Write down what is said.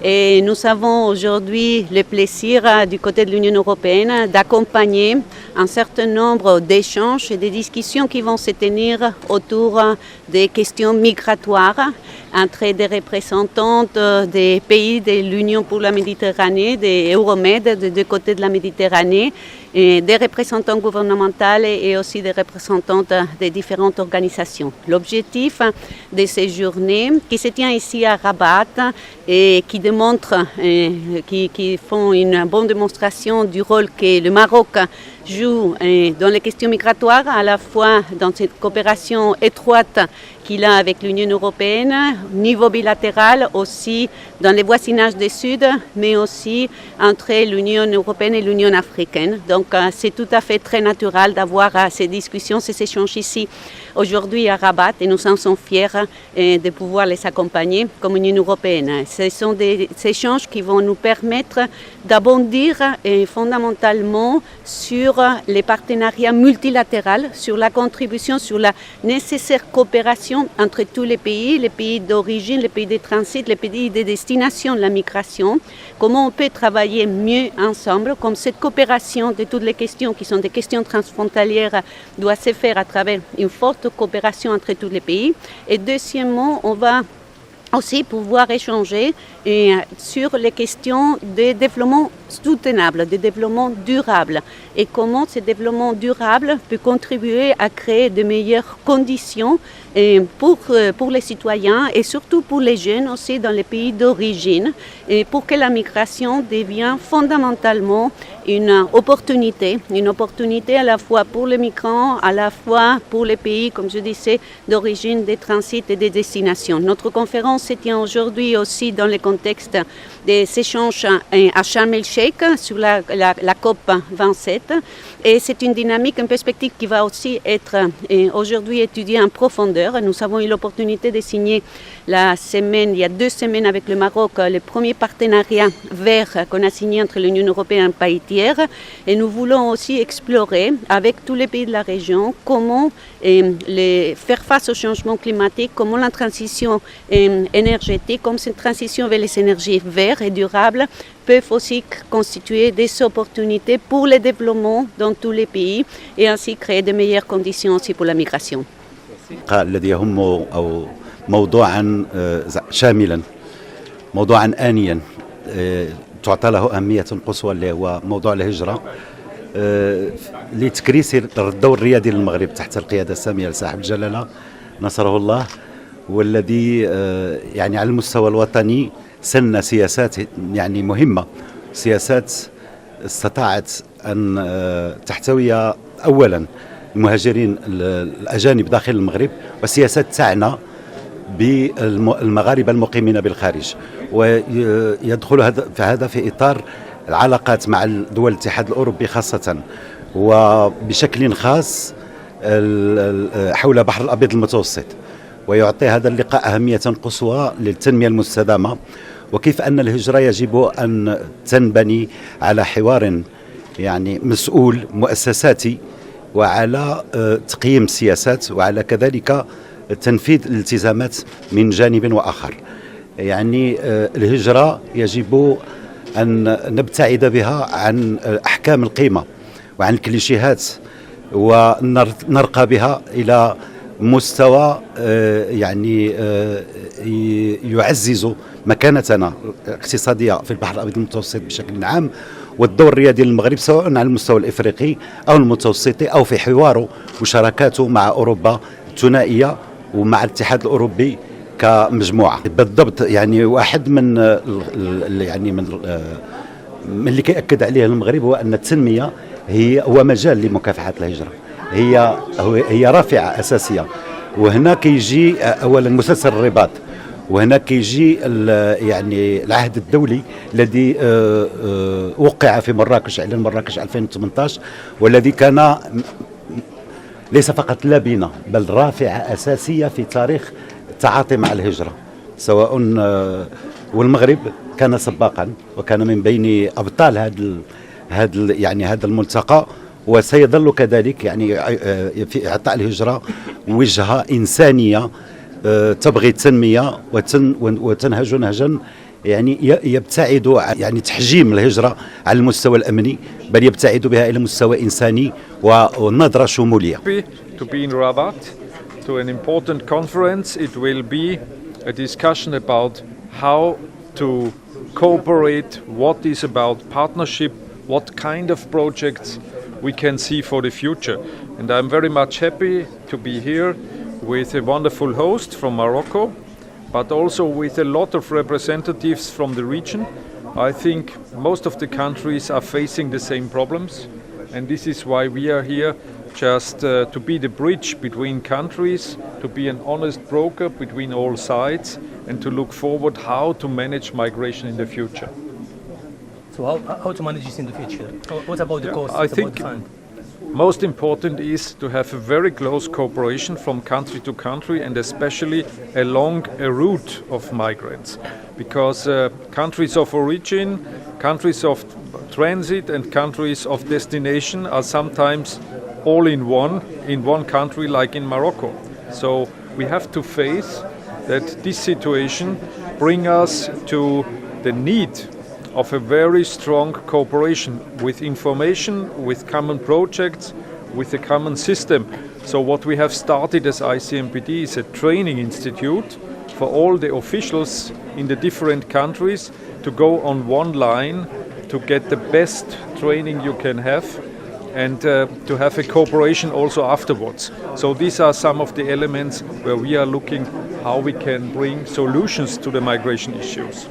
Et nous avons aujourd'hui le plaisir du côté de l'Union européenne d'accompagner un certain nombre d'échanges et de discussions qui vont se tenir autour des questions migratoires entre des représentantes des pays de l'Union pour la Méditerranée, des Euromed des deux côtés de la Méditerranée, et des représentants gouvernementaux et aussi des représentantes des différentes organisations. L'objectif de ces journées qui se tient ici à Rabat et qui démontrent, qui font une bonne démonstration du rôle que le Maroc joue dans les questions migratoires, à la fois dans cette coopération étroite qu'il a avec l'Union européenne, niveau bilatéral aussi dans les voisinages du Sud, mais aussi entre l'Union européenne et l'Union africaine. Donc c'est tout à fait très naturel d'avoir ces discussions, ces échanges ici aujourd'hui à Rabat et nous en sommes fiers de pouvoir les accompagner comme Union européenne. Ce sont des échanges qui vont nous permettre d'abondir fondamentalement sur les partenariats multilatéraux, sur la contribution, sur la nécessaire coopération entre tous les pays d'origine, les pays de transit, les pays de destination de la migration, comment on peut travailler mieux ensemble, comme cette coopération de toutes les questions qui sont des questions transfrontalières doit se faire à travers une forte coopération entre tous les pays. Et deuxièmement, on va aussi pouvoir échanger sur les questions de développement soutenable, de développement durable et comment ce développement durable peut contribuer à créer de meilleures conditions pour les citoyens et surtout pour les jeunes aussi dans les pays d'origine et pour que la migration devienne fondamentalement une opportunité à la fois pour les migrants, à la fois pour les pays, comme je disais, d'origine, de transit et de destination. Notre conférence se tient aujourd'hui aussi dans le contexte des échanges à Sharm el-Sheikh sur la COP 27 et c'est une dynamique, une perspective qui va aussi être aujourd'hui étudiée en profondeur. Nous avons eu l'opportunité de signer il y a 2 semaines avec le Maroc, le premier partenariat vert qu'on a signé entre l'Union européenne et un pays tiers. Et nous voulons aussi explorer avec tous les pays de la région comment faire face au changement climatique, comment la transition énergétique, comme cette transition vers les énergies vertes et durables peuvent aussi constituer des opportunités pour le développement dans tous les pays et ainsi créer de meilleures conditions aussi pour la migration. الذي يهم أو موضوعا شاملا موضوعا آنيا تعطى له أهمية قصوى اللي هو موضوع الهجرة لتكريس الدور الريادي للمغرب تحت القيادة السامية لصاحب الجلالة نصره الله والذي يعني على المستوى الوطني سن سياسات يعني مهمة سياسات استطاعت أن تحتوي أولا المهاجرين الأجانب داخل المغرب وسياسات تعنى بالمغاربة المقيمين بالخارج ويدخل هذا في إطار العلاقات مع دول الاتحاد الأوروبي خاصة وبشكل خاص حول البحر الأبيض المتوسط ويعطي هذا اللقاء أهمية قصوى للتنمية المستدامة وكيف أن الهجرة يجب أن تنبني على حوار يعني مسؤول مؤسساتي وعلى تقييم السياسات وعلى كذلك تنفيذ الالتزامات من جانب وآخر يعني الهجرة يجب أن نبتعد بها عن أحكام القيمة وعن الكليشيهات ونرقى بها إلى مستوى يعني يعزز مكانتنا الاقتصادية في البحر الأبيض المتوسط بشكل عام والدور الريادي للمغرب سواء على المستوى الإفريقي أو المتوسطي أو في حواره وشراكاته مع أوروبا الثنائية ومع الاتحاد الأوروبي كمجموعة بالضبط. يعني واحد من يعني من اللي كيأكد عليه المغرب هو أن التنمية هو مجال لمكافحة الهجرة هي رافعة أساسية وهنا كيجي أولا مسلسل الرباط وهنا كيجي يعني العهد الدولي الذي وقع في مراكش إعلان مراكش 2018 والذي كان ليس فقط لبنة بل رافعة أساسية في تاريخ التعاطي مع الهجرة سواء والمغرب كان سباقا وكان من بين أبطال هذا الملتقى وسيظل كذلك يعني في إعطاء الهجرة وجهة إنسانية تبغي التنمية وتنهج نهجا يعني يبتعدوا يعني تحجيم الهجرة على المستوى الأمني، بل يبتعدوا بها إلى مستوى إنساني ونظرة شمولية. To be in Rabat to an important conference. It will be a discussion about how to cooperate, what is about partnership, what kind of projects we can see for the future. And I'm very much happy to be here with a wonderful host from Morocco, but also with a lot of representatives from the region. I think most of the countries are facing the same problems, and this is why we are here, just to be the bridge between countries, to be an honest broker between all sides, and to look forward how to manage migration in the future. So how to manage this in the future? What about the cost? I think most important is to have a very close cooperation from country to country, and especially along a route of migrants, because countries of origin, countries of transit and countries of destination are sometimes all in one country, like in Morocco. So we have to face that this situation brings us to the need of a very strong cooperation with information, with common projects, with a common system. So what we have started as ICMPD is a training institute for all the officials in the different countries to go on one line to get the best training you can have, and to have a cooperation also afterwards. So these are some of the elements where we are looking how we can bring solutions to the migration issues.